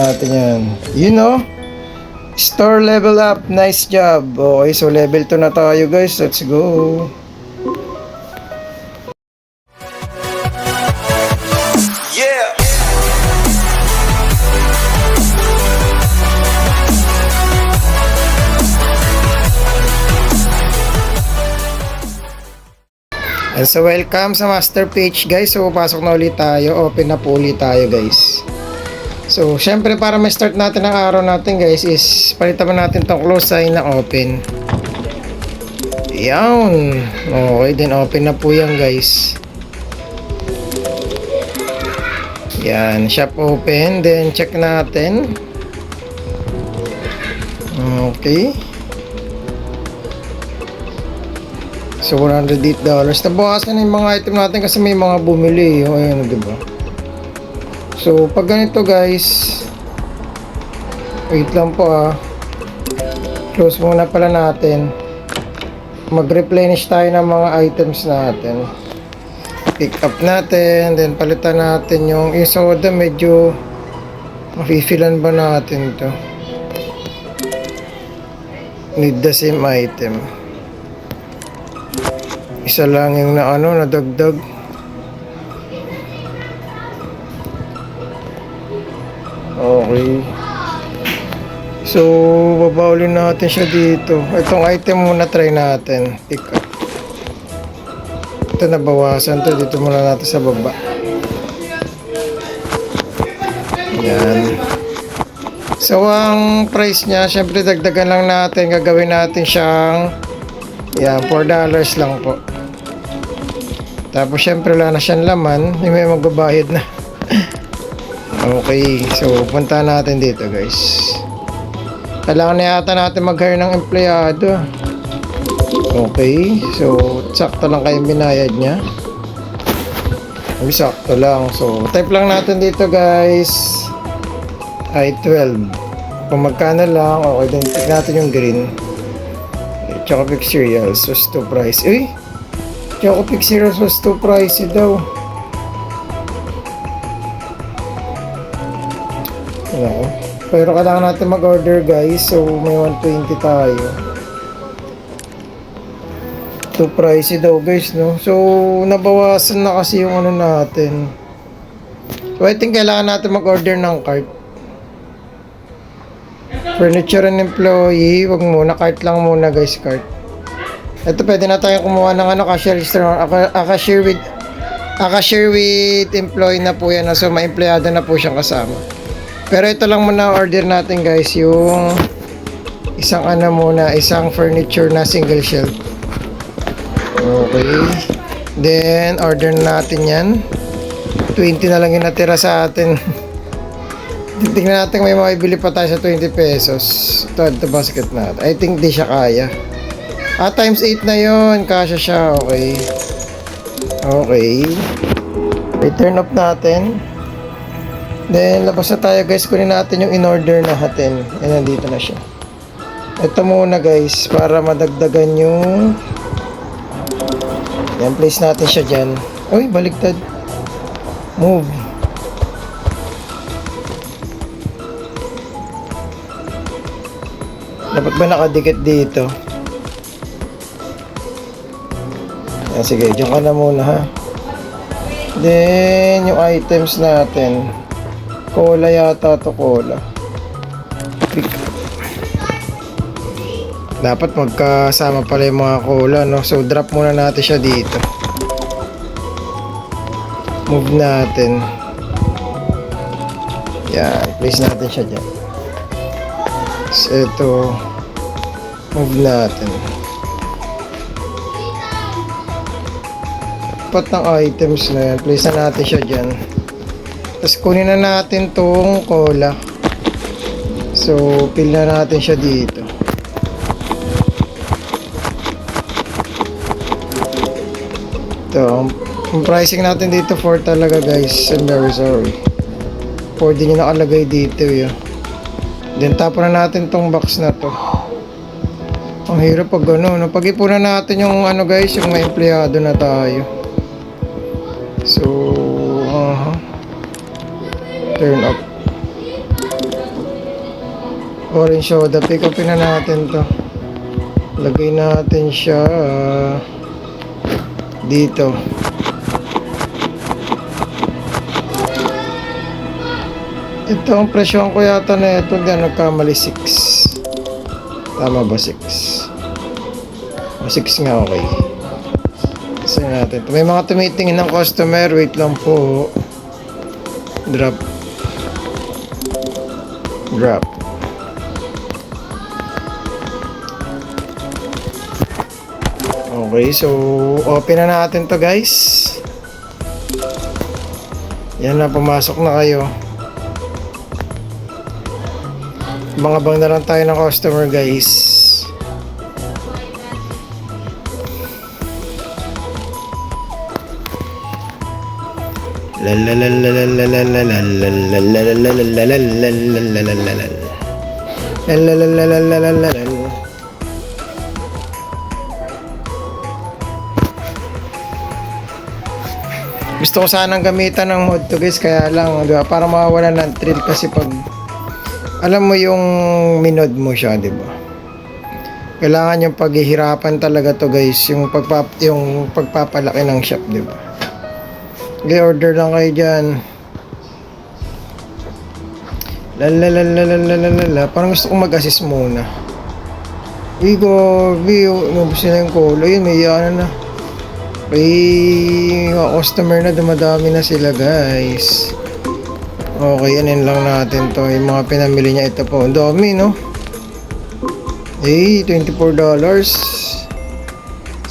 natin yan. You know, store level up. Nice job. Okay, so level 2 na tayo guys. Let's go. Yeah. And so welcome sa master page guys. So pasok na ulit tayo. Open na po ulit tayo guys. So syempre para ma-start natin ang araw natin guys is palitan pa natin tong close sign na open. Yan. Okay din, open na po yan guys. Yan, shop open. Then check natin. Okay. So $108. Nabawasan na yung mga item natin kasi may mga bumili. O ayan, diba? So pag ganito guys, wait lang po close muna pala natin. Mag-replenish tayo ng mga items natin. Pick up natin, then palitan natin yung soda. Medyo mafifilan ba natin to? Need the same item. Isa lang yung nadagdag. Okay. So, babaulin natin siya dito. Itong item muna try natin. Pick up. Ito nabawasan to. Dito muna natin sa baba. Yan. So, ang price niya, syempre dagdagan lang natin. Gagawin natin siyang yan, $4 lang po. Tapos syempre wala na siyang laman. May magbabayad na. Okay, so punta natin dito guys. Kailangan na yata natin mag-hire ng empleyado. Okay, so sakto lang kayong binayad niya. Sakto lang. So type lang natin dito guys, I-12. Kung magkano lang. Okay, then pick natin yung green. Chocopic cereals was too pricey. Uy! Chocopic cereals was too pricey daw. Ano? Pero kailangan natin mag-order guys. So may 120 tayo. Too pricey daw guys, no? So nabawasan na kasi yung natin. So I think kailangan natin mag-order ng cart. Furniture and employee, wag muna, cart lang muna guys, cart. Ito pwede na tayo kumuha ng cashier restaurant, cashier with employee na po yan, so may empleyado na po siyang kasama. Pero ito lang muna order natin guys, yung isang muna, isang furniture na single shelf. Okay. Then order natin yan. 20 na lang yung natira sa atin. Tingnan natin may makibili pa tayo sa 20 pesos. Ito basket natin. I think di siya kaya. Times 8 na yun. Kasya siya. Okay. Okay. Return up natin. Then labas na tayo guys. Kunin natin yung in-order natin. Ayan, nandito na siya. Ito muna guys. Para madagdagan yung yan, place natin siya dyan. Uy, baligtad. Move. Dapat ba nakadikit dito? Yan, sige, dyan ka na muna ha. Then, yung items natin. Cola yata to, cola. Dapat magkasama pala yung mga cola, no? So, drop muna natin siya dito. Move natin. Yan, place natin siya dyan. So, ito, move natin. Pat ng items na yan. Place na natin siya dyan. Tapos kunin na natin tong cola. So, fill na natin siya dito. Ito, ang pricing natin dito 4 talaga guys. I'm very sorry. 4 din yung nakalagay dito yun. Then tapon na natin tong box na to. Ang hirap pag no? Pag-ipunan natin yung guys, yung may empleyado na tayo. So, turn up. Orange soda. Pick upin na natin to. Lagay natin siya dito. Ito ang presyon ko yata na ito. Hindi nagkamali 6. Tama ba 6? O 6 nga, okay. Kasi natin. May mga tumitingin ng customer. Wait lang po. Drop. Drop. Okay, so open na natin to guys. Yan na, pumasok na kayo. Abang-abang na lang tayo ng customer guys. Gusto ko sanang gamitan ng mod to guys, kaya lang, di ba, para mawawala ng thrill kasi pag alam mo yung minod mo siya, di ba? Kailangan yung paghihirapan talaga to guys, yung pagpapalaki ng shop, di ba? Okay, order lang kayo dyan. Lalalalalalala. Parang gusto kong mag-assist muna. Inubos na yung cola. Yun, may na. May customer na, dumadami na sila guys. Okay, anin lang natin to. Yung mga pinamili niya, ito po. Ang dami, no? $24.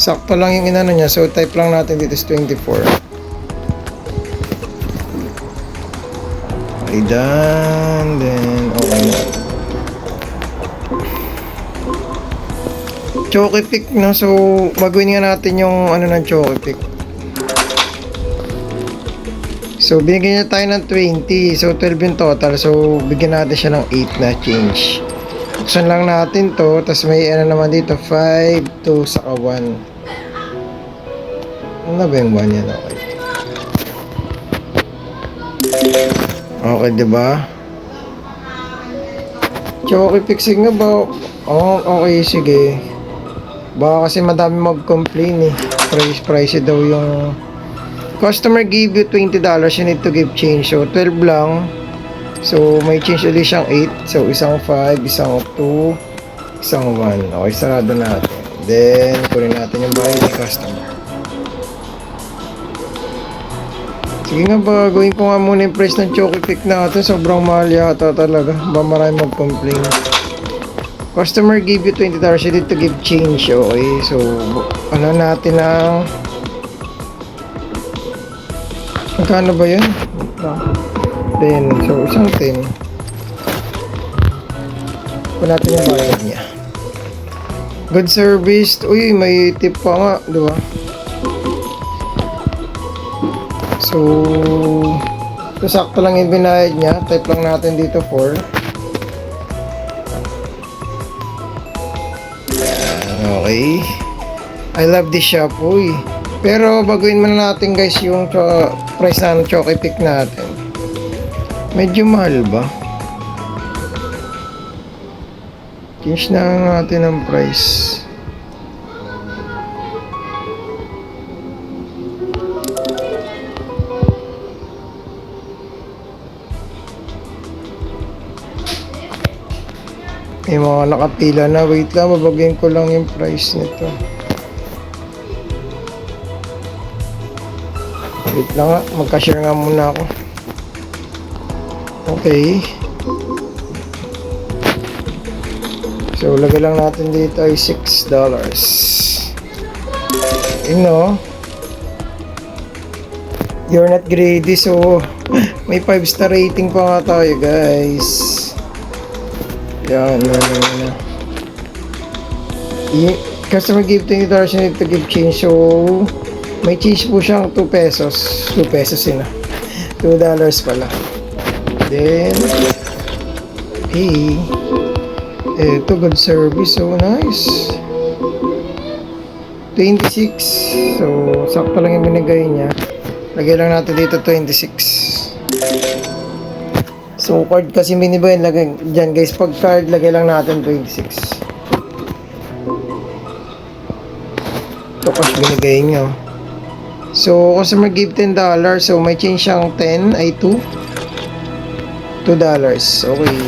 Sakto lang yung inano niya. So, type lang natin dito is 24. Okay, done. Then, okay na. Choki pick, no? So, magawin nga natin yung ano ng choki pick. So, binigyan niya tayo ng 20. So, 12 yung total. So, bigyan natin siya ng 8 na change. Buksan lang natin to. Tapos may ano naman dito, 5, 2, saka 1. Ano ba yung 1 yan? Okay. Okay, diba? Choki fixing nga ba? Oh, okay, sige. Baka kasi madami mag-complain eh. Pricey daw yung customer give you $20, you need to give change. So, 12 lang. So, may change ulit siyang 8. So, isang 5, isang 2, isang 1. Okay, sarado natin. Then, kunin natin yung bayad ng customer. Sige nga ba, gawin ko nga muna yung price ng Choki Pick natin. Sobrang mahal yata talaga. Ba marami mag-complain. Customer give you $20, you need to give change. Okay, so ano natin ang magkano ba yun? 10. So isang 10. Kung natin yung bayad niya. Good service. Uy, may tip pa nga, diba? So sakto lang yung binayad niya. Type lang natin dito 4. Okay. I love this shop. Uy. Pero baguhin muna natin guys yung price na ng Choki Pick natin. Medyo mahal ba? Change na natin ang price. May mga nakapila na. Wait lang, babagyan ko lang yung price nito. Wait lang nga, magka-share nga muna ako. Okay. So, lagay lang natin dito ay $6. You know, you're not greedy, so may 5-star rating pa nga tayo guys. Yan. Customer give $20, you need to give change. So, may change po siyang 2 pesos. 2 pesos yun $2 pala. Then, hey. Ito, good service. So, nice. 26. So, sakto lang yung binigay niya. Lagay lang natin dito 26. So, card kasi miniba yun, lagay dyan guys. Pag card, lagay lang natin 26. Ito cash binigay nyo. So, customer give $10. So, may change siyang 10 ay 2. $2. Okay.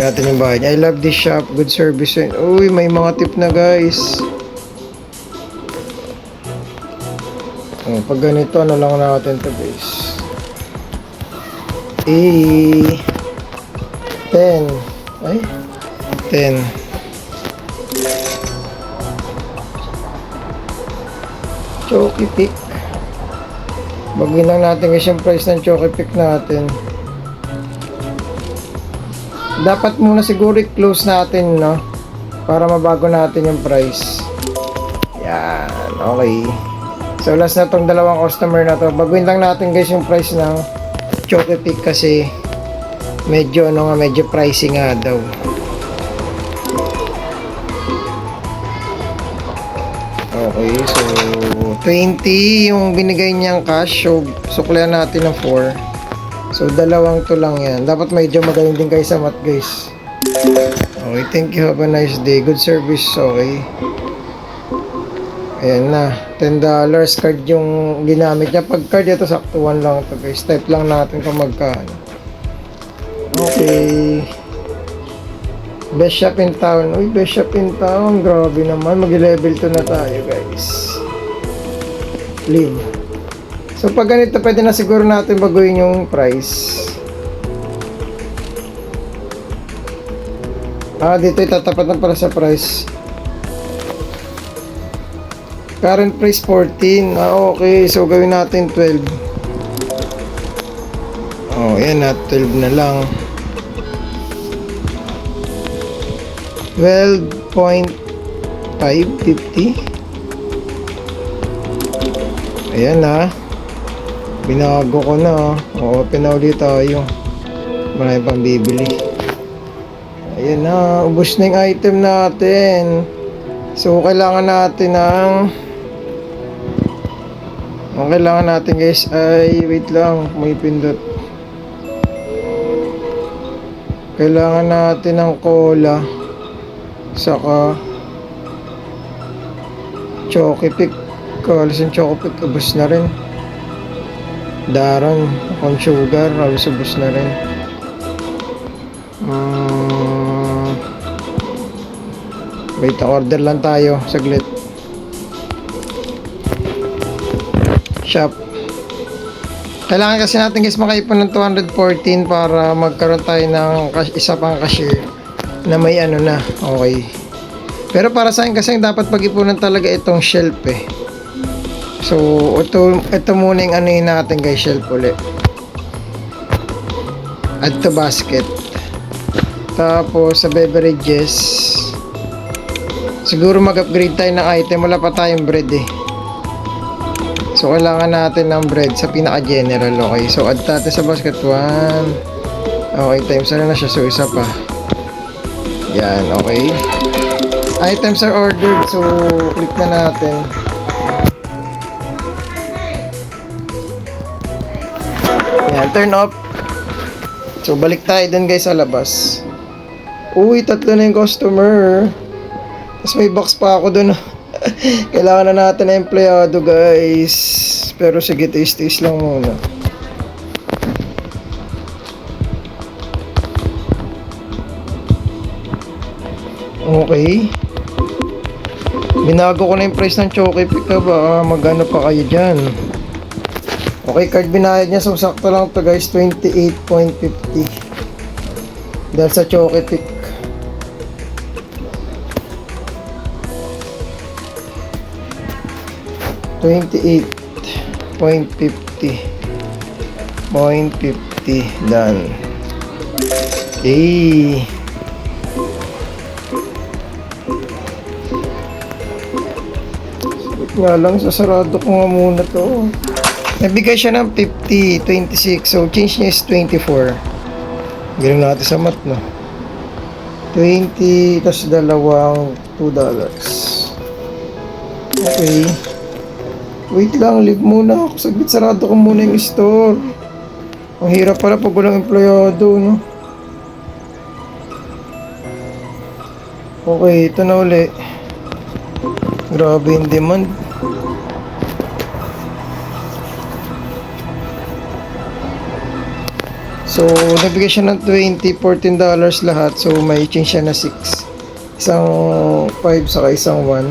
Natin yung bahay niya. I love this shop. Good service. Uy, may mga tip na guys. Oh, pag ganito, ano lang natin to guys. 10. Ay? 10. Choki pick. Bagay lang natin guys yung price ng choki pick natin. Dapat muna siguro i-close natin, no? Para mabago natin yung price. Yan. Okay. So, last na tong dalawang customer na to. Baguhin lang natin guys yung price ng choki pick kasi medyo, ano nga, medyo pricey nga daw. Okay. So, 20 yung binigay niyang cash. So, suklihan natin ng 4. So, dalawang to lang yan. Dapat medyo magaling din kayo sa math, guys. Okay, thank you. Have a nice day. Good service. Okay. Ayan na. $10 card yung ginamit niya. Pag card, ito saktuhan lang ito, guys. Type lang natin kung magkano. Okay. Best shop in town. Uy, best shop in town. Grabe naman. Mag-level 2 na tayo, guys. Leave. So, pag ganito, pwede na siguro natin baguhin yung price. Dito itatapat na pala sa price. Current price 14. Okay. So, gawin natin 12. Oh, yan na. 12 na lang. 12.550. Ayan na. Binago ko na. Open na ulit tayo. Marami pang bibili. Ayan na. Ubus na yung item natin. So, kailangan natin ng... Ang kailangan natin guys ay... Wait lang. May pindot. Kailangan natin ng cola. Saka... Choki pick. Kalis yung choki pick. Ubus na rin. Daron, con sugar, halos ubos na rin. Wait, order lang tayo, saglit. Shop. Kailangan kasi natin guys makaipon ng 214 para magkaroon tayo ng isa pang cashier na may ano na, okay. Pero para sa akin kasi dapat pag-ipunan talaga itong shelf eh. So, ito muna yung ano yun natin guys, shelf ulit. Add to basket. Tapos, sa beverages, siguro mag-upgrade tayo ng item. Wala pa tayong bread eh. So, kailangan natin ng bread sa pinaka-general, okay. So, add natin sa basket 1. Okay, times na siya. So, isa pa. Yan, okay. Items are ordered. So, click na natin. Yan, turn off. So, balik tayo dun guys sa labas. Uy, 3 na yung customer. Tapos may box pa ako dun. Kailangan na natin na empleyado guys. Pero sige, taste lang muna. Okay. Binago ko na yung price ng Choki Pick. Baka magano pa kayo dyan. Okay, card binayad niya. So, sakto lang to guys. 28.50 dahil sa Choki Pick. $28.50 done. Okay. Nga lang, sasarado ko nga muna to. Nabigay siya ng 50, 26. So, change niya is 24. Galing natin sa math, no? 20, tas dalawang $2. Okay. Wait lang, leave muna ako. Saglit, sarado ko muna yung store. Ang hirap pala pag walang empleyado, no? Okay, ito na uli. Grabe yung demand. So, nabigay siya ng 20, $14 lahat. So, may change siya na 6. Isang 5 saka isang 1.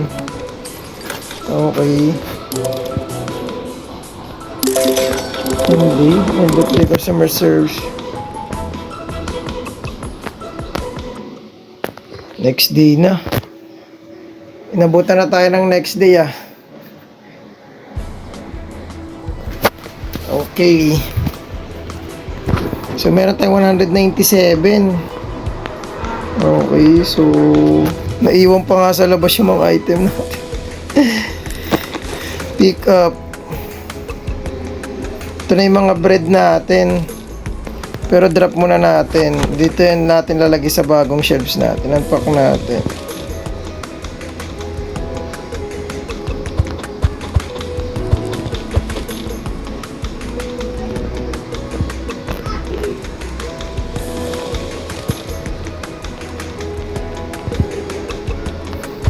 Okay. Hindi. And the customer serves. Next day na. Inabutan na tayo ng next day ah. Okay. So meron tayong 197. Okay, so naiwan pa nga sa labas yung mga item natin. Pick up. Ito na yung mga bread natin. Pero drop muna natin. Dito yan natin lalagay sa bagong shelves natin. Unpack natin.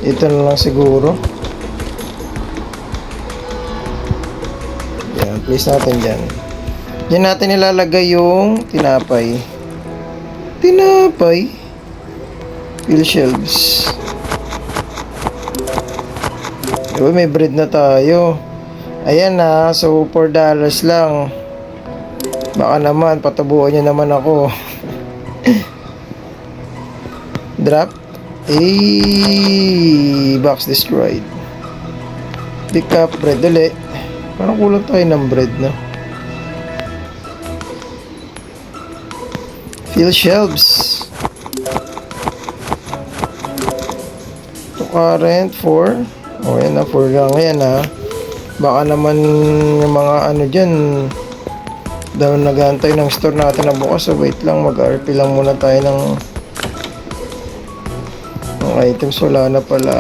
Ito na lang siguro. Yan, place natin dyan. Diyan natin ilalagay yung tinapay. Tinapay? Fill shelves. Diba, may bread na tayo. Ayan na, so $4 lang. Baka naman, patabuan niya naman ako. Drop. Box destroyed. Pick up bread ulit. Parang kulang tayo ng bread na. Fill shelves. To current 4. O yan na, 4 lang. Ayan ha. Baka naman yung mga ano dyan daw nag-aantay ng store natin na bukas. So wait lang, mag-RP lang muna tayo ng items. Wala na pala.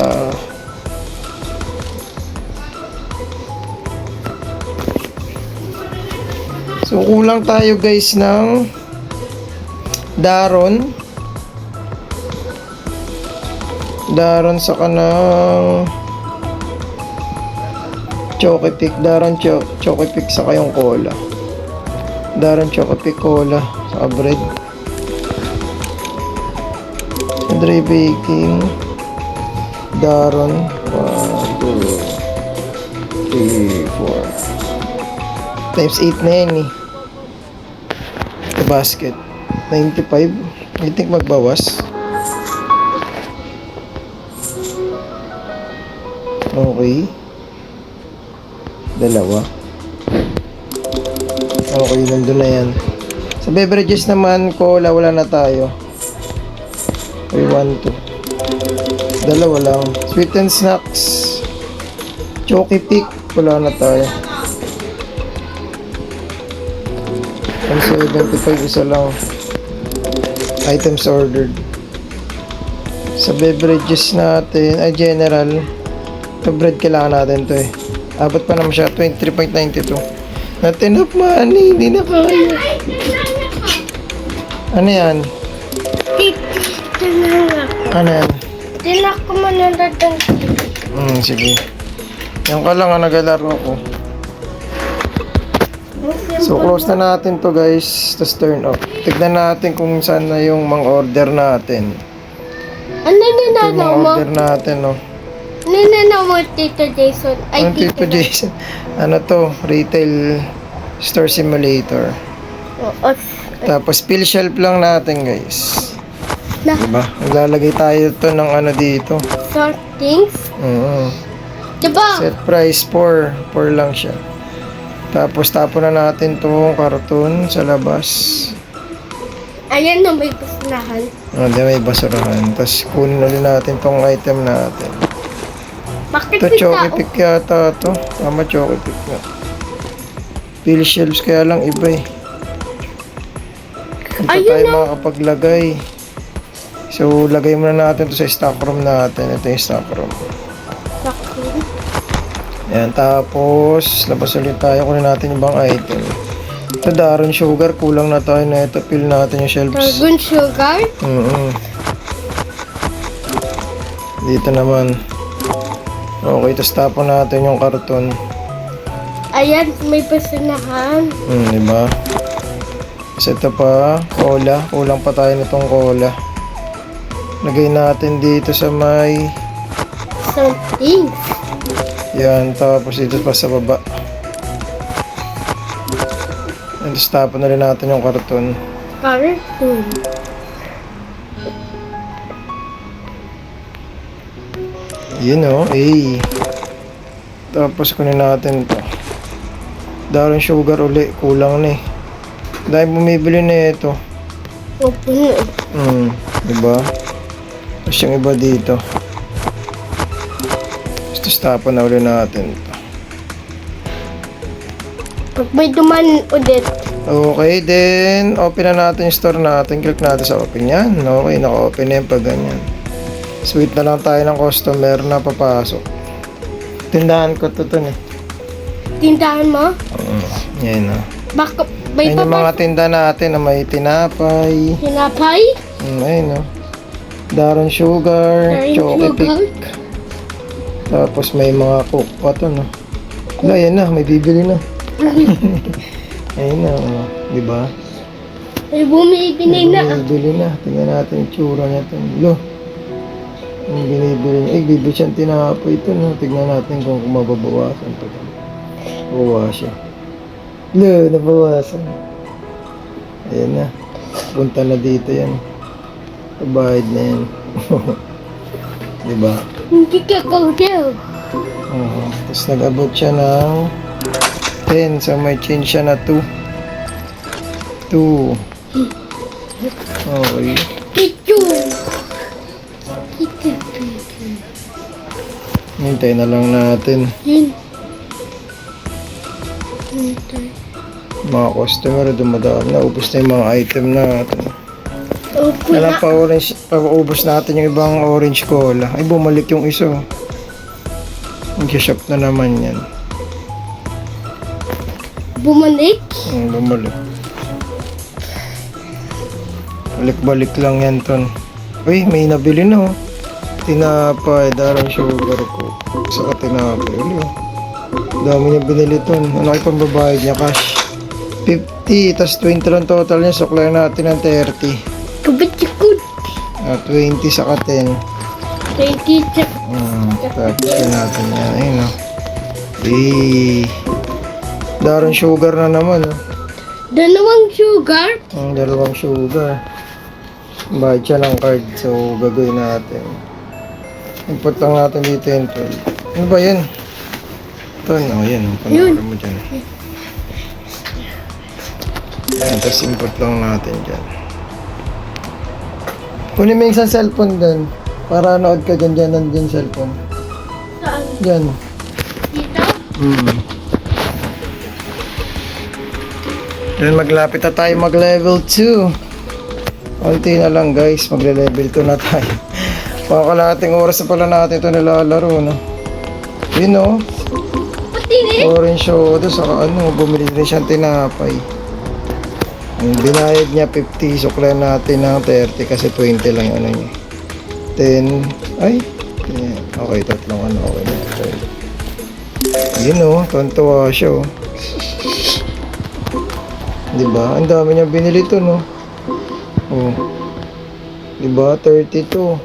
So kulang tayo guys ng daron sa kanang Chocopic. Daron Chocopic sa kayong cola. Daron Chocopic cola sa bread. Dry baking. Daron 1, 2, 3, 4 times 8 na yan eh. The basket 95. I think magbawas. Okay. Dalawa. Okay, nandun na yan. Sa beverages naman, cola, wala na tayo. Okay, 1, 2. Dalawa lang. Sweet and snacks. Chocopic, wala na tayo. 175, isa lang. Items ordered. Sa beverages natin, ay general, ito bread kailangan natin to eh. Abot pa naman siya, 23.92. Not enough money, hindi na kaya. Ano yan? Ano yan? Tinak ko manandatang. Sige. Yan ka lang ang naglalaro ko. So close na natin to guys. Tapos turn off. Tignan natin kung saan na yung mga order natin. Ano Ito yung ninanaw mga mo? order natin, no. Ninanaw mo, Tito Jason? Ay, Ano Tito Jason? Ano to? Retail store simulator. Oo. Tapos fill shelf lang natin guys. Na, Diba? Maglalagay tayo to ng ano dito. sortings? Diba? Set price 4. 4 lang siya. Tapos tapon na natin tong karton sa labas. Ayan na may basnahan. Di may basurahan. Tapos kunin ulit natin tong item natin. Bakit Ito kita? Chocopic yata to. Tama, Chocopic na. Fill shelves kaya lang iba eh. Dito Ayun tayo na. makakapaglagay. So, lagay muna natin to sa stock room natin. Ito yung stock room. Bakit? Yan, tapos, labas ulit tayo. Kunin natin yung ibang item. Ito, Daron Sugar. Kulang na tayo na ito. Fill natin yung shelves. Dragon sugar. Dito naman. Okay, tapos tapon natin yung karton. Ayan, may pasinahan. Diba? Tapos ito pa, cola. Kulang pa tayo nitong cola. Lagay natin dito sa may... Something. Yan, tapos dito pa sa baba. And tapos tapon na rin natin yung karton. Cartoon. Yun o, Tapos kunin natin ito. Daron sugar uli, kulang na eh. Dahil bumibili na ito. Opo na. Diba? Tapos yung iba dito. Tapos tapon na uli natin ito. Pag may duman ulit. Okay, then open na natin yung store natin. Click natin sa open yan. Okay, naka-open na yung pag ganyan. Sweet na lang tayo ng customer na papasok. Tindahan ko to eh. Tindahan mo? Yan o. Baka may Ayun yung mga tinda natin na may tinapay. Sinapay? Ayun o. Daron Sugar, Daron Choco Sugar. Pick. Tapos may mga coke pa to no. Wala, yan na, may bibili na. Ayun na, diba? Ay, bumibili na. Bibili na. Tingnan natin yung tsura niya ito. Lo. Yung binibili niya. Bibili siyang tinapay ito no. Tingnan natin kung mababawasan pa ito. Bawa siya. Lo, nabawasan. Ayan na. Punta na dito yan. Pabahid na yan. Diba? Hindi ka daw. Tapos nag-abot siya ng 10. So may change siya na 2. 2. Okay. Picture. Hintay na lang natin. Yun. Mga customer dumadaan na. Ubus na yung mga item natin. Opo Kailan na. pa orange, pag-ubos natin yung ibang orange cola. Ay, bumalik yung isa. Mag-shop na naman yan. Bumalik. Bumalik. Balik-balik lang yan, ton. Uy, may nabili na, oh. Tinapay, Daron Sugar ko. Saka tinapay. Uli, oh. Dami niya binili, ton. Ano kayo pang babayad niya, cash? 50, tas 20 lang total niya. Suklay natin ng 30. Kabitsikod. 20 saka 10. 20 check. Tapos natin yan. Ayun, oh. Daron Sugar na naman, oh. Dalawang sugar. Ang dalawang sugar. Bayad siya ng card. So, gagawin natin. Input lang natin dito yung 12. Ano ba yan? Ito, yan. Panoorin mo dyan. Yan, tapos input lang natin dyan. Kunin mo yung isang cellphone dun. Para nood ka dyan, nandyan cellphone. Saan? Dyan. Dito? Then maglapit na tayo mag level 2. Konti na lang guys, magle-level 2 na tayo. Pakakalating oras na pala natin ito nilalaro, no? Yun, no? Pati rin. Orange soda, saka bumili rin siyang tinapay. Ang binayad niya 50, sukla natin ng 30 kasi 20 lang yung ano niya. 10, ay, yeah. Okay, tatlong okay na. Yun, no? Tontuwa siya, oh. Diba? Ang dami niya binili to, no? Oh. Diba? 32.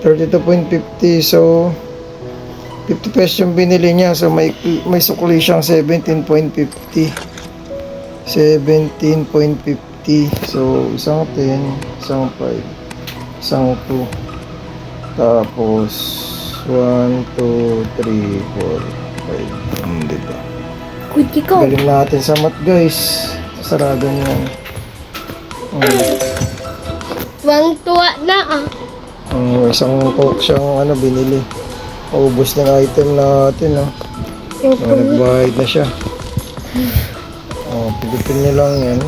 32.50. So, 50 pesos yung binili niya. So, may sukli siyang 17.50. 17.50. So, isang 10, isang 5, isang 2. Tapos, 1, 2, 3, 4, 5. Diba? Kuti ko. Galing natin sa mat guys. Sarado niya. Wang tuwa na ah. Isang coke siyang binili. Paubos ng item natin. Nagbayad na siya. Pilitin niyo lang yan.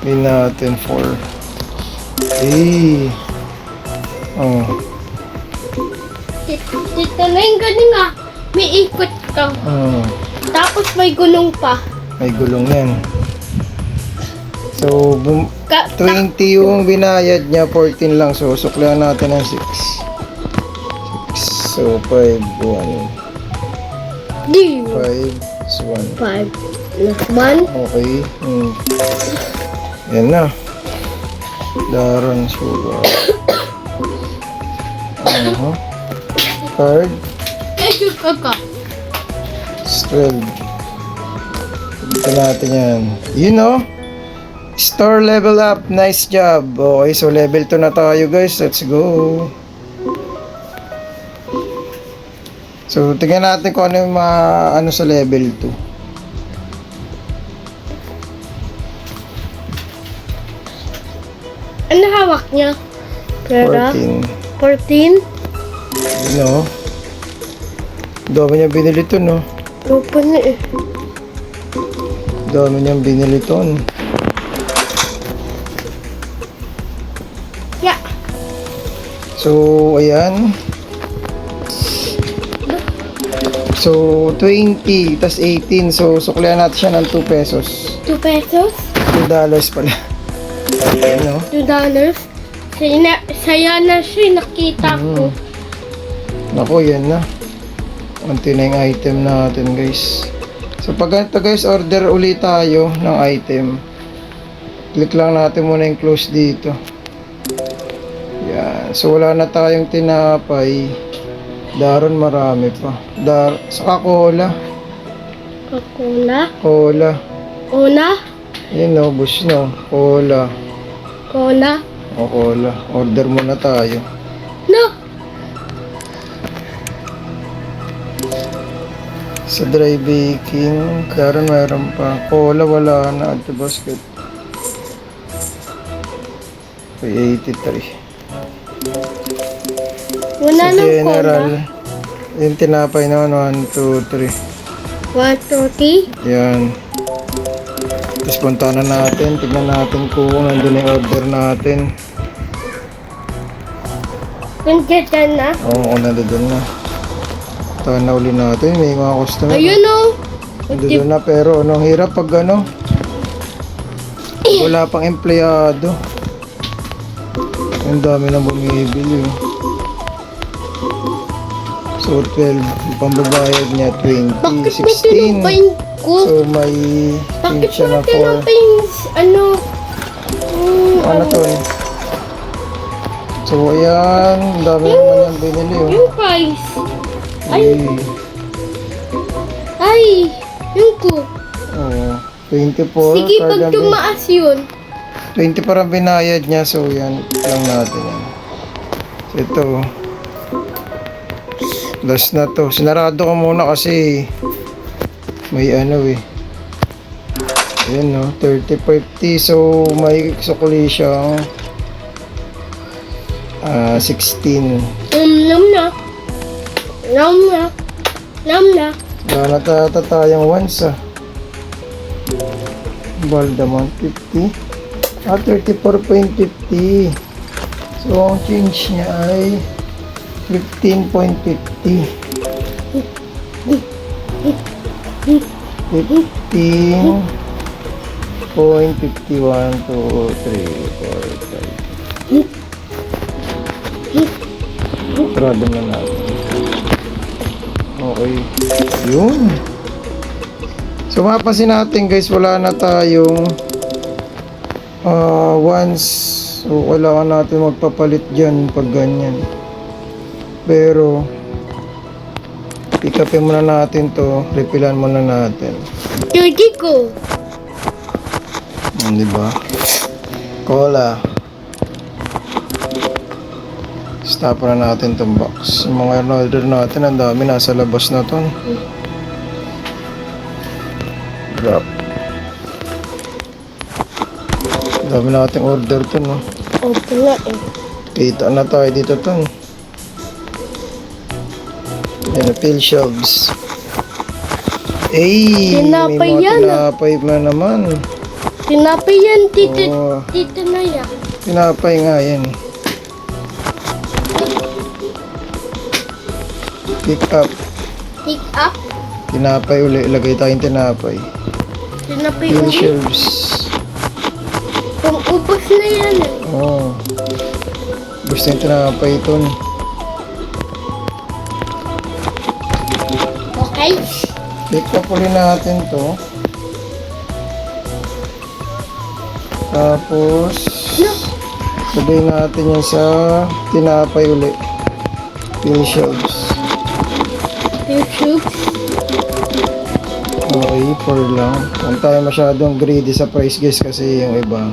Pin natin for Dito na yung galing ah. May ikot ka. Tapos may gulong pa. May gulong yan. So, 20 yung binayad niya, 14 lang. So, suklihan natin ng 6. So, 5, 1. Di. 5 is 1. 5 plus 1. Okay. Yan na. Daran sugar. Card. Medyo ka. It's 12. Ito natin yan. You know? Store level up. Nice job. Okay, so level 2 na tayo guys. Let's go. So, tingnan natin kung ano yung mga ano sa level 2. Ano hawak niya? Pera? 14. 14? You know? Dami niya binili to, no? Lupa na eh. Dami niyang binili to. Yeah. So, ayan. So, 20, tas 18. So, suklihan natin siya ng 2 pesos. 2 pesos? $2 pala. Ayan, no? $2. Saya na siya, nakita ko. Naku, yan na. Unti na yung item natin, guys. So, pag ganito, guys, order ulit tayo ng item. Click lang natin muna yung close dito. Yan. So, wala na tayong tinapay. Daron marami pa. Saka cola. Coca-Cola? Cola. Cola? Yun, no, bus, no. Cola. Cola? O, cola. Order muna tayo. No! Sa dry baking, karon mayroon pa. Cola wala na. Add to basket. Okay, 83. Wala Sa nang general, cola. yung tinapay naman, 1, 2, 3. 1, 2, 3. Yan. Tapos punta na natin. Tignan natin kung nandun yung order natin. Nandiyan na. Oo, nandun na. Tahan na uli natin. May mga customer. Ayun o. Nandun na, pero ang hirap pag ano, wala pang empleyado. Ang dami nang bumibili. So 12, yung pambabayad niya 20, Bakit may 16. tinupay ko? So may Bakit siya mo na 4. tinupay ano? Ano to eh? So ayan, ang dami naman yung binili oh. Yung price. Ay. Ay, yung ko. Oh, 24. Sige, card pag ang tumaas yun. 20 parang binayad niya, so yan lang natin yan. So ito. Last na to. Sinarado ko muna kasi may ano eh. Ayan no, 30-50. So may sukli siyang 16. Nam na. Nam na. Nam na. Wala na tayong once ah. Baldamon 50. 34.50. So ang change niya ay 15.50. 15.51 to 3, 4, 5. Trado na natin. Okay. Yun. So mapasin natin guys, wala na tayong once. So kailangan natin magpapalit dyan pag ganyan. Pero pick upin muna natin to, refilan muna natin. Hindi ko. Di ba? Cola. Stop na natin tong box. Yung mga order natin, ang dami nasa labas na to. Drop. Dami nating order to, no? Opo nga eh. Kita na tayo dito to. Yan, fill shelves. Ay, Tinapay may mga yan, tinapay na naman. Tinapay yan, tito. Oo. Tito na yan. Tinapay nga yan. Pick up. Pick up. Tinapay uli. Ilagay tayong tinapay. Tinapay Fill ulit. shelves. Kung ubos na yan eh. Oh. Gusto yung tinapay ito. Okay? Pick up uli natin to. Tapos, No. lagay natin yan sa tinapay uli. Fill shelves. YouTube. Okay, 4 lang. Huwag tayo masyadong greedy sa price guys kasi yung ibang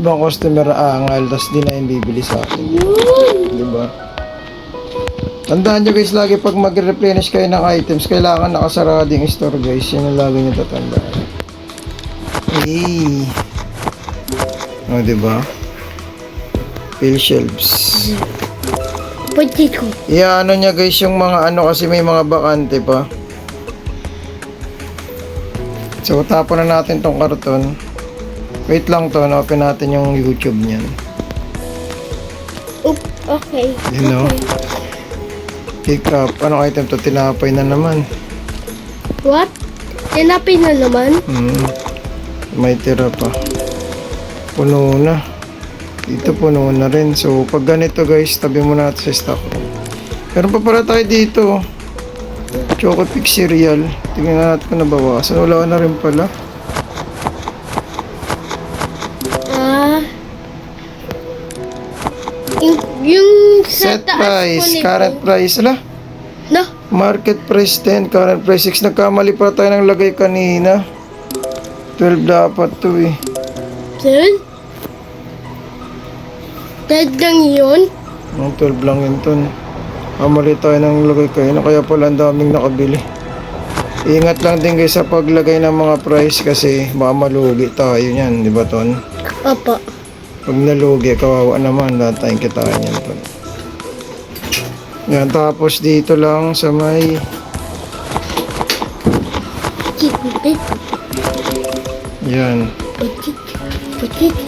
customer aangal tas di na yung bibili sa akin. Yun. Diba? Tandaan nyo guys, lagi pag mag-replenish kayo ng items, kailangan nakasarado yung store guys. Yan ang lagi nyo tatandaan. Hey. O, diba? Fill shelves. Potato. Ano niya guys yung mga ano kasi may mga bakante pa. So tapon na natin tong karton. Wait lang to, open natin yung YouTube niyan. Oop. Okay. You know? Pick up. Anong item to? Tinapay na naman. What? Tinapay na naman? May tira pa. Puno na. Dito puno na rin. So pag ganito guys, tabi mo natin sa stock. Meron pa pala tayo dito. Choco Pick cereal. Tingnan natin kung nabawasan. Wala na rin pala. Yung sa Set taas price. ko nito. Current price. Ala. No. Market price 10. Current price 6. Nagkamali pa tayo ng lagay kanina. 12 dapat to eh. Third? Third lang yun? Ang 12 lang yun to. Kamali tayo ng lagay kanina. Kaya pala ang daming nakabili. Ingat lang din guys sa paglagay ng mga price kasi baka malugi tayo yan. Di ba ton? Opo. Pag nalugi, kawawa naman. Lahat tayong kitain yan ton. Yan, tapos dito lang sa may Chicken. yan. Potato.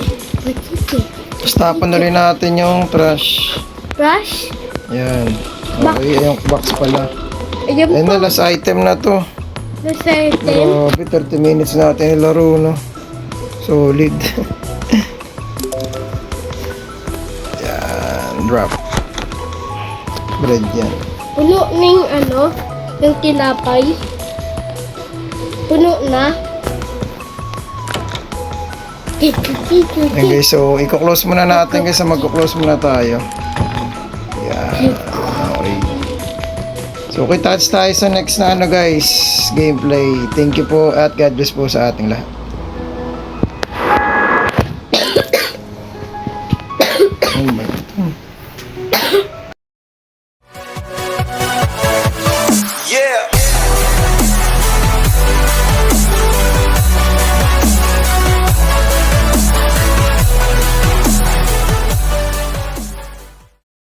Tapos tapan na rin natin yung trash. Brush? Yan. Okay, yung box pala. Ayan Ayun po. na, last item na to. Nasa item. Grabe, 30 minutes natin ilaro, no? Solid. Yan, drop. Bread yan. Puno ng ano? Yung tinapay. Puno na. Yan guys, so i-close muna natin guys, mag-close muna tayo. Yan. Okay. So kita tayo sa next na ano guys, gameplay. Thank you po at God bless po sa ating lahat. Oh my God.